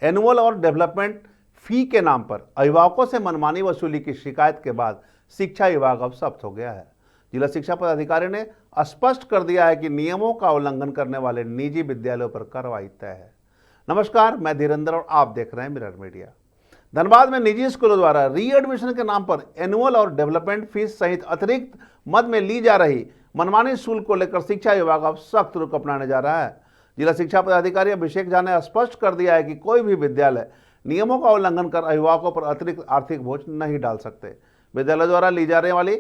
Annual और development फी के नाम पर अभिभावकों से मनमानी वसूली की शिकायत के बाद शिक्षा विभाग अब सख्त हो गया है। जिला शिक्षा पदाधिकारी ने स्पष्ट कर दिया है कि नियमों का उल्लंघन करने वाले निजी विद्यालयों पर कार्रवाई तय है। नमस्कार, मैं धीरेन्द्र और आप देख रहे हैं मिरर मीडिया। धनबाद में निजी स्कूलों द्वारा री एडमिशन के नाम पर एनुअल और डेवलपमेंट फीस सहित अतिरिक्त मद में ली जा रही मनमानी शुल्क को लेकर शिक्षा विभाग अब सख्त रुख अपनाने जा रहा है। जिला शिक्षा पदाधिकारी अभिषेक झा ने स्पष्ट कर दिया है कि कोई भी विद्यालय नियमों का उल्लंघन कर अभिभावकों पर अतिरिक्त आर्थिक बोझ नहीं डाल सकते। विद्यालय द्वारा ली जा रही वाली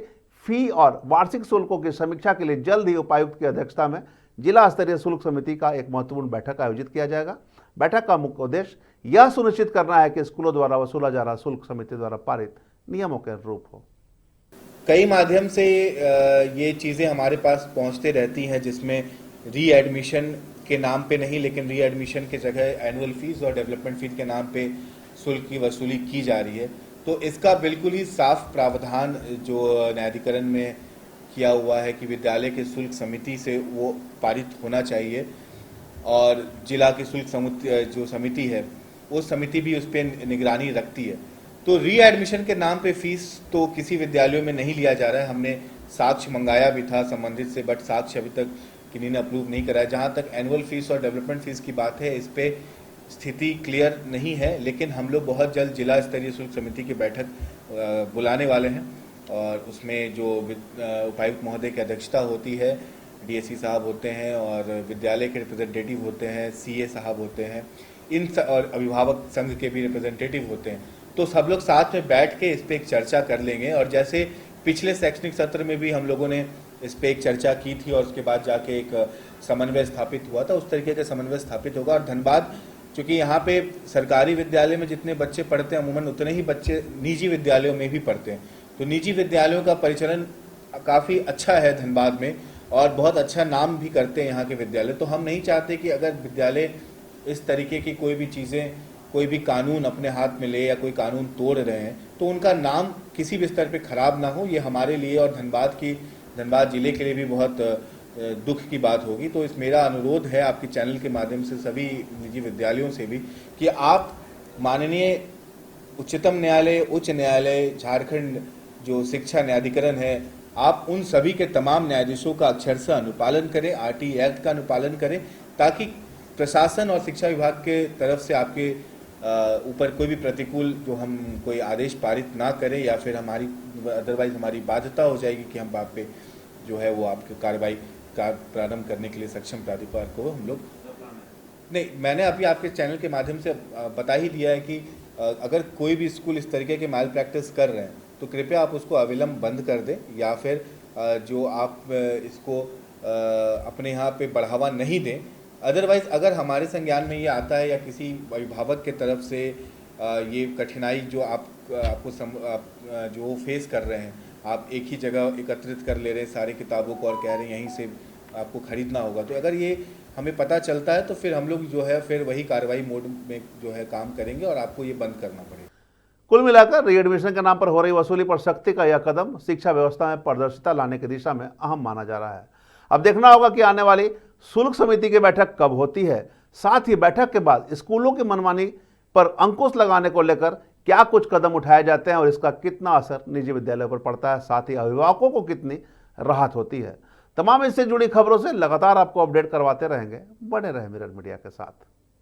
फी और वार्षिक शुल्कों की समीक्षा के लिए जल्द ही उपायुक्त की अध्यक्षता में जिला स्तरीय शुल्क समिति का एक महत्वपूर्ण बैठक आयोजित किया जाएगा। बैठक का मुख्य उद्देश्य यह सुनिश्चित करना है कि स्कूलों द्वारा वसूला जा रहा शुल्क समिति द्वारा पारित नियमों के अनुरूप हो। कई माध्यम से ये चीज़ें हमारे पास पहुंचते रहती हैं, जिसमें री एडमिशन के नाम पे नहीं, लेकिन री एडमिशन के जगह एनुअल फीस और डेवलपमेंट फीस के नाम पे शुल्क की वसूली की जा रही है। तो इसका बिल्कुल ही साफ प्रावधान जो न्यायाधिकरण में किया हुआ है कि विद्यालय के शुल्क समिति से वो पारित होना चाहिए, और जिला की शुल्क जो समिति है वो समिति भी उस पर निगरानी रखती है। तो री एडमिशन के नाम पे फीस तो किसी विद्यालयों में नहीं लिया जा रहा है। हमने साक्ष्य मंगाया भी था संबंधित से, बट साक्ष्य अभी तक किन्हीं ने अप्रूव नहीं कराया। जहाँ तक एनुअल फीस और डेवलपमेंट फीस की बात है, इस पे स्थिति क्लियर नहीं है, लेकिन हम लोग बहुत जल्द जिला स्तरीय शुल्क समिति की बैठक बुलाने वाले हैं, और उसमें जो उपायुक्त महोदय की अध्यक्षता होती है, डीएससी साहब होते हैं और विद्यालय के रिप्रेजेंटेटिव होते हैं, सीए साहब होते हैं, और अभिभावक संघ के भी रिप्रेजेंटेटिव होते हैं। तो सब लोग साथ में बैठ के इस पर एक चर्चा कर लेंगे, और जैसे पिछले शैक्षणिक सत्र में भी हम लोगों ने इस पर एक चर्चा की थी और उसके बाद जाके एक समन्वय स्थापित हुआ था, उस तरीके का समन्वय स्थापित होगा। और धनबाद, चूँकि यहाँ पे सरकारी विद्यालय में जितने बच्चे पढ़ते हैं अमूमन उतने ही बच्चे निजी विद्यालयों में भी पढ़ते हैं, तो निजी विद्यालयों का परिचालन काफ़ी अच्छा है धनबाद में, और बहुत अच्छा नाम भी करते हैं यहाँ के विद्यालय। तो हम नहीं चाहते कि अगर विद्यालय इस तरीके की कोई भी चीज़ें, कोई भी कानून अपने हाथ में ले या कोई कानून तोड़ रहे हैं, तो उनका नाम किसी भी स्तर पे खराब ना हो। ये हमारे लिए और धनबाद जिले के लिए भी बहुत दुख की बात होगी। तो इस मेरा अनुरोध है आपके चैनल के माध्यम से सभी निजी विद्यालयों से भी कि आप माननीय उच्चतम न्यायालय, उच्च न्यायालय, झारखंड जो शिक्षा न्यायाधिकरण है, आप उन सभी के तमाम न्यायाधीशों का अक्षरशः अनुपालन करें, आरटी एक्ट का अनुपालन करें, ताकि प्रशासन और शिक्षा विभाग के तरफ से आपके ऊपर कोई भी प्रतिकूल जो हम कोई आदेश पारित ना करें, या फिर अदरवाइज हमारी बाध्यता हो जाएगी कि हम आप पे जो है वो आपकी कार्रवाई का प्रारंभ करने के लिए सक्षम प्राधिकार को हम लोग नहीं। मैंने अभी आपके चैनल के माध्यम से बता ही दिया है कि अगर कोई भी स्कूल इस तरीके के माल प्रैक्टिस कर रहे हैं तो कृपया आप उसको अविलंब बंद कर दें, या फिर जो आप इसको अपने यहाँ पे बढ़ावा नहीं दें। अदरवाइज अगर हमारे संज्ञान में ये आता है या किसी अभिभावक के तरफ से ये कठिनाई जो आपको जो फेस कर रहे हैं, आप एक ही जगह एकत्रित कर ले रहे हैं सारी किताबों को और कह रहे हैं यहीं से आपको खरीदना होगा, तो अगर ये हमें पता चलता है तो फिर हम लोग जो है फिर वही कार्रवाई मोड में जो है काम करेंगे और आपको ये बंद करना पड़ेगा। कुल मिलाकर री एडमिशन के नाम पर हो रही वसूली पर सख्ती का यह कदम शिक्षा व्यवस्था में पारदर्शिता लाने की दिशा में अहम माना जा रहा है। अब देखना होगा कि आने वाली शुल्क समिति की बैठक कब होती है, साथ ही बैठक के बाद स्कूलों की मनमानी पर अंकुश लगाने को लेकर क्या कुछ कदम उठाए जाते हैं और इसका कितना असर निजी विद्यालयों पर पड़ता है, साथ ही अभिभावकों को कितनी राहत होती है। तमाम इससे जुड़ी खबरों से लगातार आपको अपडेट करवाते रहेंगे। बने रहे मिरर मीडिया के साथ।